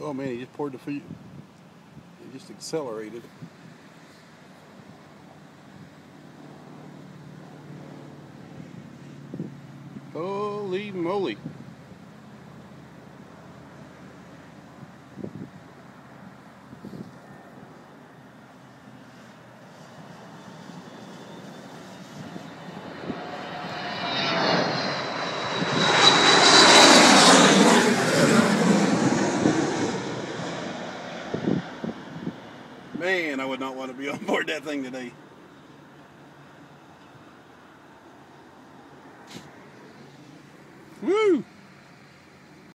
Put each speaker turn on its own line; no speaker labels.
Oh man, he just poured the food. He just accelerated. Holy moly. Man, I would not want to be on board that thing today. Woo!